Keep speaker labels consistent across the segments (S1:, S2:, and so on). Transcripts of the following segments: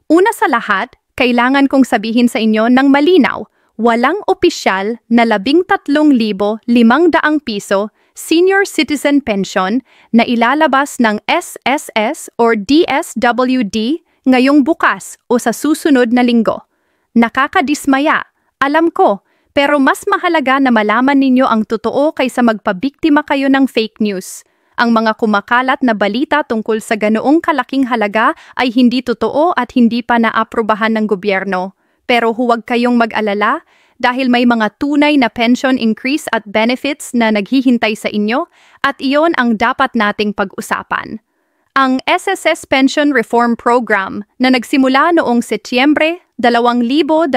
S1: Una sa lahat, kailangan kong sabihin sa inyo ng malinaw, walang opisyal na 13,500 piso senior citizen pension na ilalabas ng SSS or DSWD ngayong bukas o sa susunod na linggo. Nakakadismaya, alam ko, pero mas mahalaga na malaman ninyo ang totoo kaysa magpabiktima kayo ng fake news. Ang mga kumakalat na balita tungkol sa ganoong kalaking halaga ay hindi totoo at hindi pa naaprubahan ng gobyerno. Pero huwag kayong mag-alala dahil may mga tunay na pension increase at benefits na naghihintay sa inyo at iyon ang dapat nating pag-usapan. Ang SSS Pension Reform Program na nagsimula noong Setyembre 2025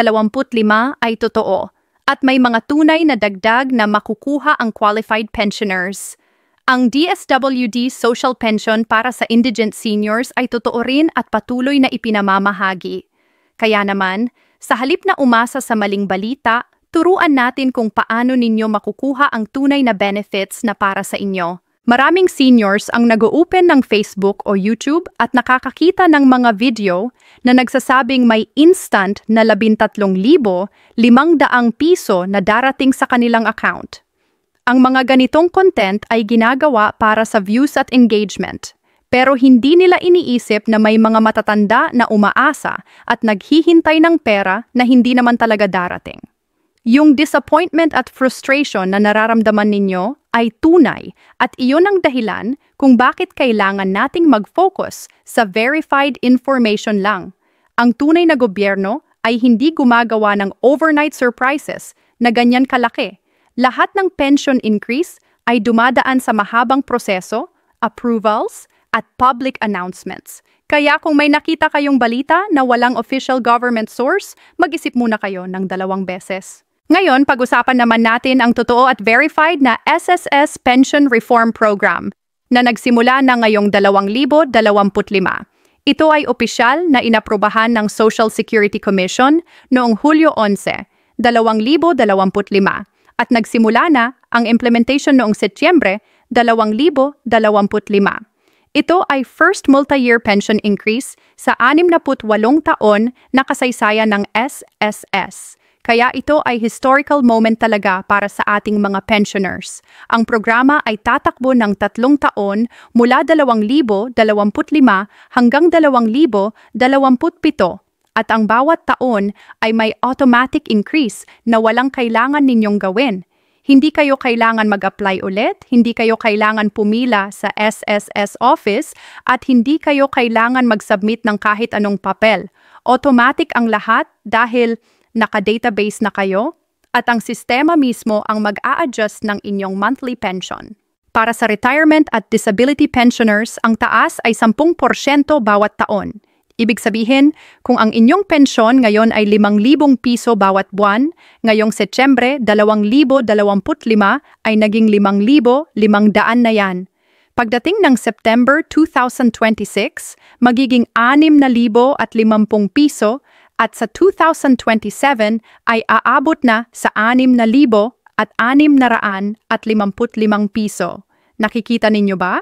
S1: ay totoo at may mga tunay na dagdag na makukuha ang qualified pensioners. Ang DSWD Social Pension para sa indigent seniors ay totoo rin at patuloy na ipinamamahagi. Kaya naman, sa halip na umasa sa maling balita, turuan natin kung paano ninyo makukuha ang tunay na benefits na para sa inyo. Maraming seniors ang nag-open ng Facebook o YouTube at nakakakita ng mga video na nagsasabing may instant na 13,500 piso na darating sa kanilang account. Ang mga ganitong content ay ginagawa para sa views at engagement. Pero hindi nila iniisip na may mga matatanda na umaasa at naghihintay ng pera na hindi naman talaga darating. Yung disappointment at frustration na nararamdaman ninyo ay tunay at iyon ang dahilan kung bakit kailangan nating mag-focus sa verified information lang. Ang tunay na gobyerno ay hindi gumagawa ng overnight surprises na ganyan kalaki. Lahat ng pension increase ay dumadaan sa mahabang proseso, approvals, at public announcements. Kaya kung may nakita kayong balita na walang official government source, mag-isip muna kayo ng 2 beses. Ngayon, pag-usapan naman natin ang totoo at verified na SSS Pension Reform Program na nagsimula na ngayong 2025. Ito ay opisyal na inaprubahan ng Social Security Commission noong Hulyo 11, 2025 at nagsimula na ang implementation noong Setyembre 2025. Ito ay first multi-year pension increase sa 68 taon na kasaysayan ng SSS. Kaya ito ay historical moment talaga para sa ating mga pensioners. Ang programa ay tatakbo ng 3 taon mula 2025 hanggang 2027 at ang bawat taon ay may automatic increase na walang kailangan ninyong gawin. Hindi kayo kailangan mag-apply ulit, hindi kayo kailangan pumila sa SSS office, at hindi kayo kailangan mag-submit ng kahit anong papel. Automatic ang lahat dahil naka-database na kayo at ang sistema mismo ang mag-a-adjust ng inyong monthly pension. Para sa retirement at disability pensioners, ang taas ay 10% bawat taon. Ibig sabihin, kung ang inyong pensyon ngayon ay 5,000 piso bawat buwan, ngayong Setyembre 2025 ay naging 5,500 na yan. Pagdating ng September 2026, magiging 6,050 piso at sa 2027 ay aabot na sa 6,655 piso. Nakikita ninyo ba?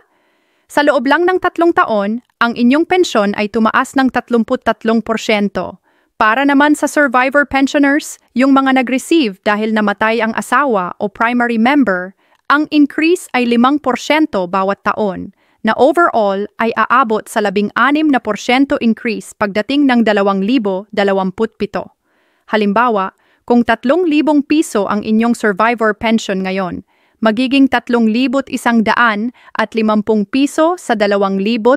S1: Sa loob lang ng 3 taon, ang inyong pensyon ay tumaas ng 33%. Para naman sa survivor pensioners, yung mga nag-receive dahil namatay ang asawa o primary member, ang increase ay 5% bawat taon, na overall ay aabot sa 16% increase pagdating ng 2027. Halimbawa, kung 3,000 piso ang inyong survivor pension ngayon, magiging 3,150 piso sa 2025,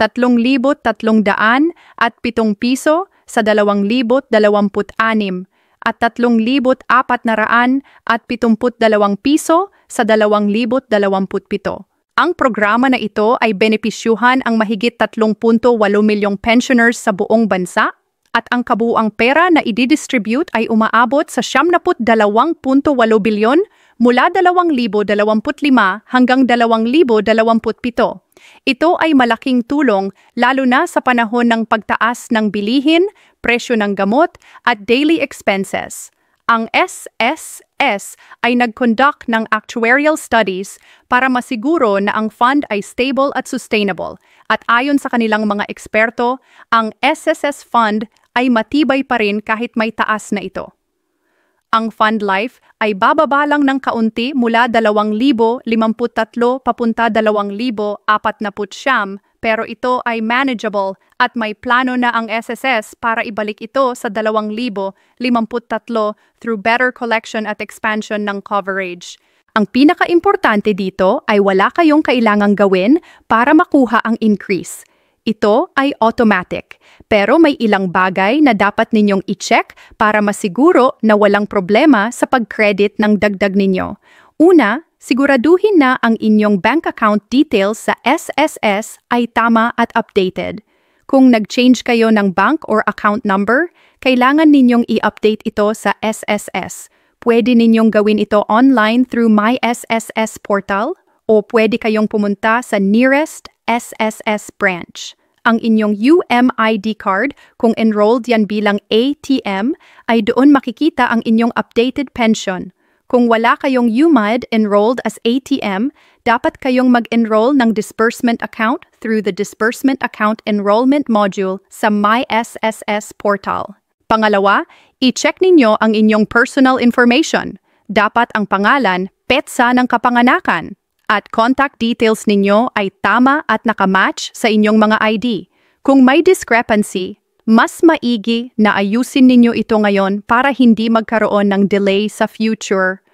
S1: 3,307 piso sa 2026, at 3,472 piso sa 2027. Ang programa na ito ay benepisyuhan ang mahigit 3.8 milyong pensioners sa buong bansa at ang kabuuang pera na i-distribute ay umaabot sa 72.8 bilyon mula 2025 hanggang 2027. Ito ay malaking tulong lalo na sa panahon ng pagtaas ng bilihin, presyo ng gamot at daily expenses. Ang SSS SSS ay nag-conduct ng actuarial studies para masiguro na ang fund ay stable at sustainable. At ayon sa kanilang mga eksperto, ang SSS fund ay matibay pa rin kahit may taas na ito. Ang fund life ay bababa lang ng kaunti mula 2,053 papunta 2,049, pero ito ay manageable at may plano na ang SSS para ibalik ito sa 2,053 through better collection at expansion ng coverage. Ang pinaka-importante dito ay wala kayong kailangang gawin para makuha ang increase. Ito ay automatic, pero may ilang bagay na dapat ninyong i-check para masiguro na walang problema sa pag-credit ng dagdag ninyo. Una, siguraduhin na ang inyong bank account details sa SSS ay tama at updated. Kung nag-change kayo ng bank or account number, kailangan ninyong i-update ito sa SSS. Pwede ninyong gawin ito online through My SSS portal o pwede kayong pumunta sa nearest SSS branch. Ang inyong UMID card, kung enrolled yan bilang ATM, ay doon makikita ang inyong updated pension. Kung wala kayong UMID enrolled as ATM, dapat kayong mag-enroll ng disbursement account through the Disbursement Account Enrollment module sa My SSS portal. Pangalawa, i-check ninyo ang inyong personal information. Dapat ang pangalan, petsa ng kapanganakan, at contact details ninyo ay tama at nakamatch sa inyong mga ID. Kung may discrepancy, mas maigi na ayusin ninyo ito ngayon para hindi magkaroon ng delay sa future.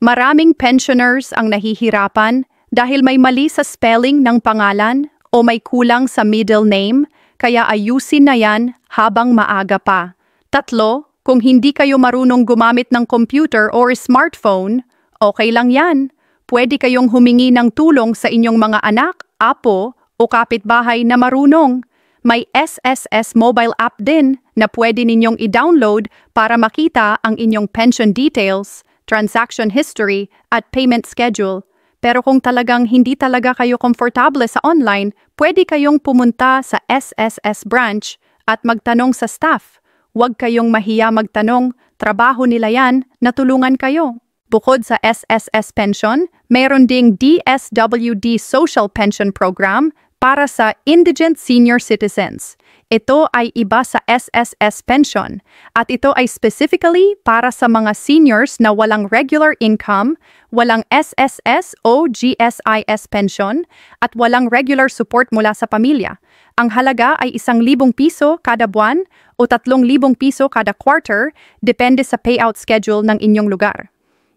S1: Maraming pensioners ang nahihirapan dahil may mali sa spelling ng pangalan o may kulang sa middle name, kaya ayusin na yan habang maaga pa. Tatlo, kung hindi kayo marunong gumamit ng computer or smartphone, okay lang yan. Pwede kayong humingi ng tulong sa inyong mga anak, apo, o kapitbahay na marunong. May SSS mobile app din na pwede ninyong i-download para makita ang inyong pension details, transaction history, at payment schedule. Pero kung talagang hindi talaga kayo komportable sa online, pwede kayong pumunta sa SSS branch at magtanong sa staff. Huwag kayong mahiya magtanong, trabaho nila yan, natulungan kayo. Bukod sa SSS pension, mayroon ding DSWD Social Pension Program para sa indigent senior citizens. Ito ay iba sa SSS pension at ito ay specifically para sa mga seniors na walang regular income, walang SSS o GSIS pension at walang regular support mula sa pamilya. Ang halaga ay 1,000 piso kada buwan o 3,000 piso kada quarter, depende sa payout schedule ng inyong lugar.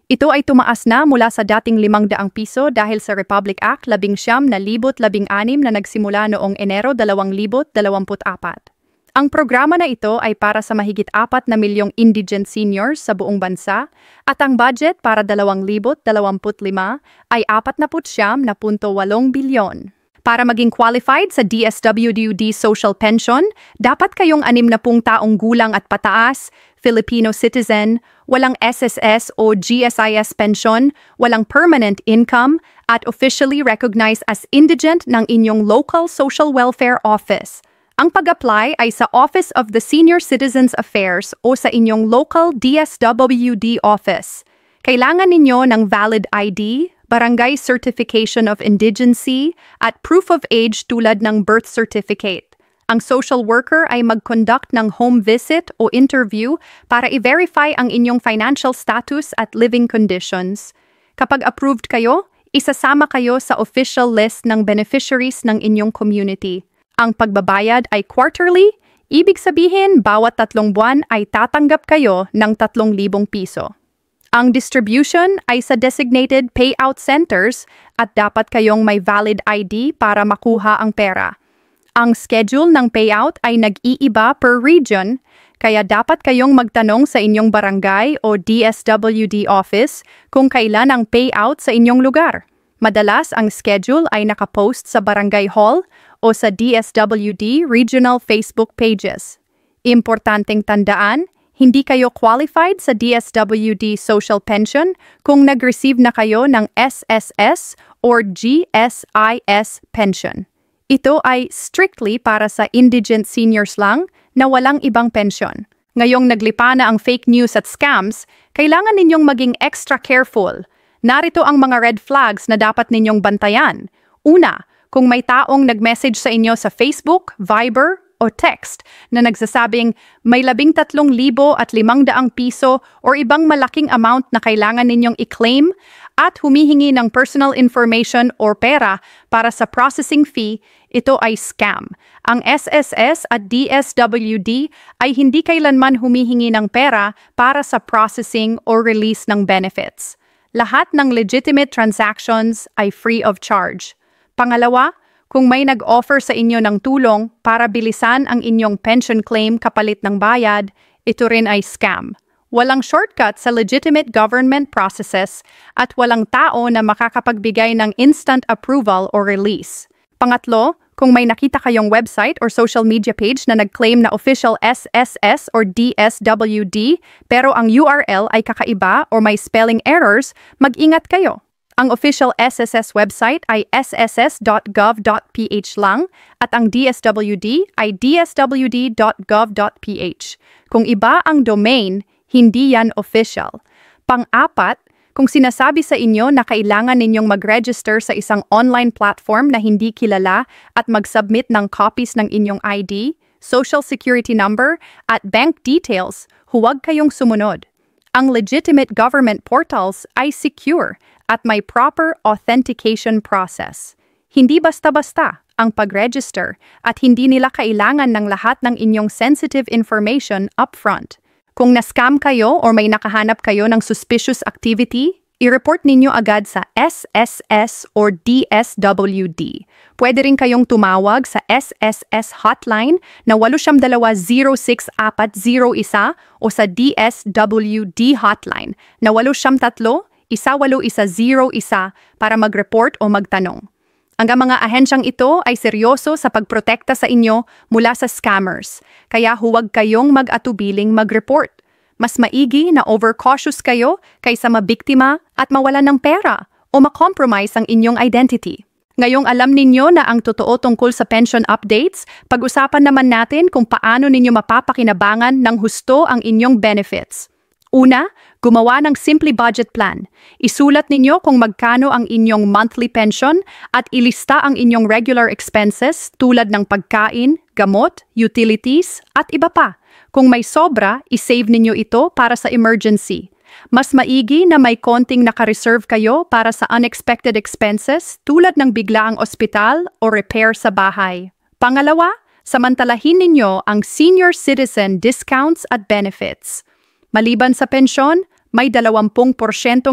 S1: Ito ay tumaas na mula sa dating 500 piso dahil sa Republic Act 1916 na nagsimula noong Enero 2024. Ang programa na ito ay para sa mahigit 4 na milyong indigent seniors sa buong bansa at ang budget para 2025 ay 49.8 bilyon. Para maging qualified sa DSWD Social Pension, dapat kayong 60 taong gulang at pataas, Filipino citizen, walang SSS o GSIS pension, walang permanent income, at officially recognized as indigent ng inyong local social welfare office. Ang pag-apply ay sa Office of the Senior Citizens Affairs o sa inyong local DSWD office. Kailangan ninyo ng valid ID, barangay certification of indigency, at proof of age tulad ng birth certificate. Ang social worker ay mag-conduct ng home visit o interview para i-verify ang inyong financial status at living conditions. Kapag approved kayo, isasama kayo sa official list ng beneficiaries ng inyong community. Ang pagbabayad ay quarterly, ibig sabihin bawat 3 buwan ay tatanggap kayo ng 3,000 piso. Ang distribution ay sa designated payout centers at dapat kayong may valid ID para makuha ang pera. Ang schedule ng payout ay nag-iiba per region, kaya dapat kayong magtanong sa inyong barangay o DSWD office kung kailan ang payout sa inyong lugar. Madalas ang schedule ay nakapost sa barangay hall o sa DSWD regional Facebook pages. Importanteng tandaan, hindi kayo qualified sa DSWD Social Pension kung nag-receive na kayo ng SSS or GSIS pension. Ito ay strictly para sa indigent seniors lang na walang ibang pensyon. Ngayong naglipa na ang fake news at scams, kailangan ninyong maging extra careful. Narito ang mga red flags na dapat ninyong bantayan. Una, kung may taong nag-message sa inyo sa Facebook, Viber, o text na nagsasabing may 13,500 piso o ibang malaking amount na kailangan ninyong i-claim at humihingi ng personal information or pera para sa processing fee, ito ay scam. Ang SSS at DSWD ay hindi kailanman humihingi ng pera para sa processing or release ng benefits. Lahat ng legitimate transactions ay free of charge. Pangalawa, kung may nag-offer sa inyo ng tulong para bilisan ang inyong pension claim kapalit ng bayad, ito rin ay scam. Walang shortcut sa legitimate government processes at walang tao na makakapagbigay ng instant approval or release. Pangatlo, kung may nakita kayong website or social media page na nag-claim na official SSS or DSWD pero ang URL ay kakaiba or may spelling errors, mag-ingat kayo. Ang official SSS website ay sss.gov.ph lang at ang DSWD ay dswd.gov.ph. Kung iba ang domain, hindi yan official. Pang-apat, kung sinasabi sa inyo na kailangan ninyong mag-register sa isang online platform na hindi kilala at mag-submit ng copies ng inyong ID, social security number, at bank details, huwag kayong sumunod. Ang legitimate government portals ay secure at may proper authentication process. Hindi basta-basta ang pag-register at hindi nila kailangan ng lahat ng inyong sensitive information upfront. Kung na-scam kayo or may nakahanap kayo ng suspicious activity, i-report ninyo agad sa SSS or DSWD. Pwede rin kayong tumawag sa SSS hotline na 872-0641 o sa DSWD hotline na 873-1801 para mag-report o magtanong. Ang mga ahensyang ito ay seryoso sa pagprotekta sa inyo mula sa scammers, kaya huwag kayong mag-atubiling mag-report. Mas maigi na overcautious kayo kaysa mabiktima at mawala ng pera o makompromise ang inyong identity. Ngayong alam ninyo na ang totoo tungkol sa pension updates, pag-usapan naman natin kung paano ninyo mapapakinabangan ng husto ang inyong benefits. Una, gumawa ng simple budget plan. Isulat ninyo kung magkano ang inyong monthly pension at ilista ang inyong regular expenses tulad ng pagkain, gamot, utilities, at iba pa. Kung may sobra, isave ninyo ito para sa emergency. Mas maigi na may konting naka-reserve kayo para sa unexpected expenses tulad ng biglaang ospital o repair sa bahay. Pangalawa, samantalahin ninyo ang senior citizen discounts at benefits. Maliban sa pensyon, may 20%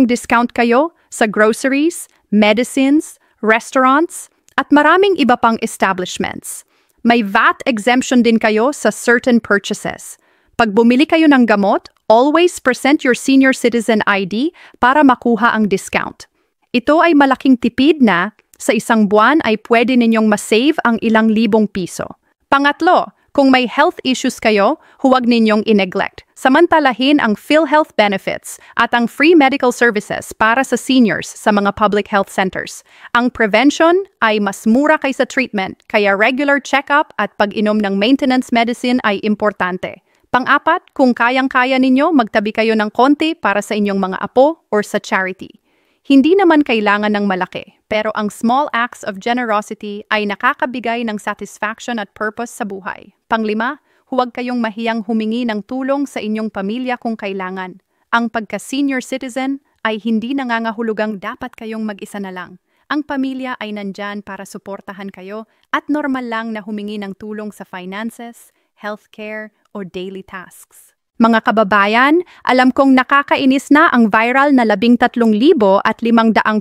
S1: discount kayo sa groceries, medicines, restaurants, at maraming iba pang establishments. May VAT exemption din kayo sa certain purchases. Pag bumili kayo ng gamot, always present your senior citizen ID para makuha ang discount. Ito ay malaking tipid na sa isang buwan ay pwede ninyong masave ang ilang libong piso. Pangatlo, kung may health issues kayo, huwag ninyong i-neglect. Samantalahin ang PhilHealth benefits at ang free medical services para sa seniors sa mga public health centers. Ang prevention ay mas mura kaysa treatment, kaya regular check-up at pag-inom ng maintenance medicine ay importante. Pang-apat, kung kayang-kaya ninyo, magtabi kayo ng konti para sa inyong mga apo or sa charity. Hindi naman kailangan ng malaki, pero ang small acts of generosity ay nakakabigay ng satisfaction at purpose sa buhay. Panglima, huwag kayong mahiyang humingi ng tulong sa inyong pamilya kung kailangan. Ang pagka-senior citizen ay hindi nangangahulugang dapat kayong mag-isa na lang. Ang pamilya ay nandyan para suportahan kayo at normal lang na humingi ng tulong sa finances, healthcare, o daily tasks. Mga kababayan, alam kong nakakainis na ang viral na 13,500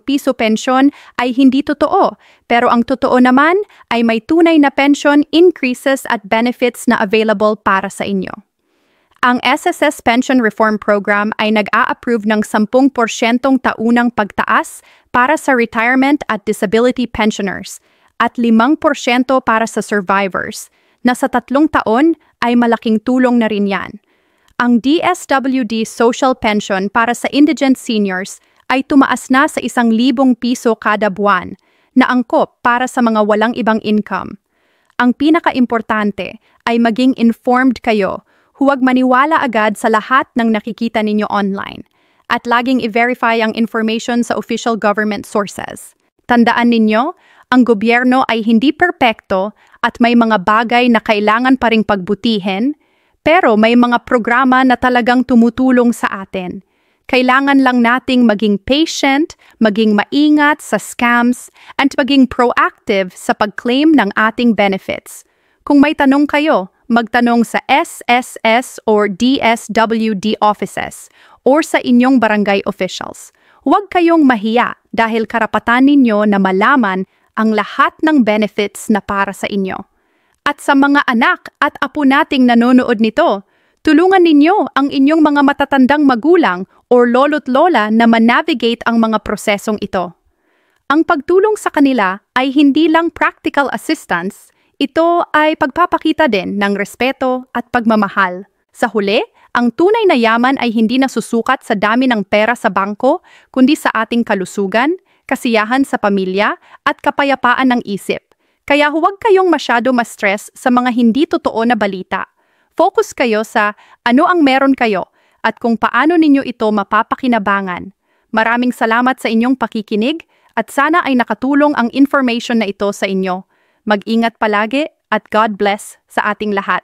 S1: piso pensyon ay hindi totoo, pero ang totoo naman ay may tunay na pension increases at benefits na available para sa inyo. Ang SSS Pension Reform Program ay nag-a-approve ng 10% taunang pagtaas para sa retirement at disability pensioners at 5% para sa survivors, na sa 3 taon ay malaking tulong na rin yan. Ang DSWD Social Pension para sa indigent seniors ay tumaas na sa 1,000 piso kada buwan, na angkop para sa mga walang ibang income. Ang pinaka-importante ay maging informed kayo. huwag maniwala agad sa lahat ng nakikita ninyo online. At laging i-verify ang information sa official government sources. Tandaan ninyo, ang gobyerno ay hindi perpekto at may mga bagay na kailangan pa ring pagbutihin, pero may mga programa na talagang tumutulong sa atin. Kailangan lang nating maging patient, maging maingat sa scams, and maging proactive sa pag-claim ng ating benefits. Kung may tanong kayo, magtanong sa SSS or DSWD offices or sa inyong barangay officials. Huwag kayong mahiya dahil karapatan ninyo na malaman ang lahat ng benefits na para sa inyo. At sa mga anak at apo nating nanonood nito, tulungan ninyo ang inyong mga matatandang magulang or lolo't lola na man-navigate ang mga prosesong ito. Ang pagtulong sa kanila ay hindi lang practical assistance, ito ay pagpapakita din ng respeto at pagmamahal. Sa huli, ang tunay na yaman ay hindi nasusukat sa dami ng pera sa bangko, kundi sa ating kalusugan, kasiyahan sa pamilya, at kapayapaan ng isip. Kaya huwag kayong masyado ma-stress sa mga hindi totoo na balita. Focus kayo sa ano ang meron kayo at kung paano ninyo ito mapapakinabangan. Maraming salamat sa inyong pakikinig at sana ay nakatulong ang information na ito sa inyo. Mag-ingat palagi at God bless sa ating lahat.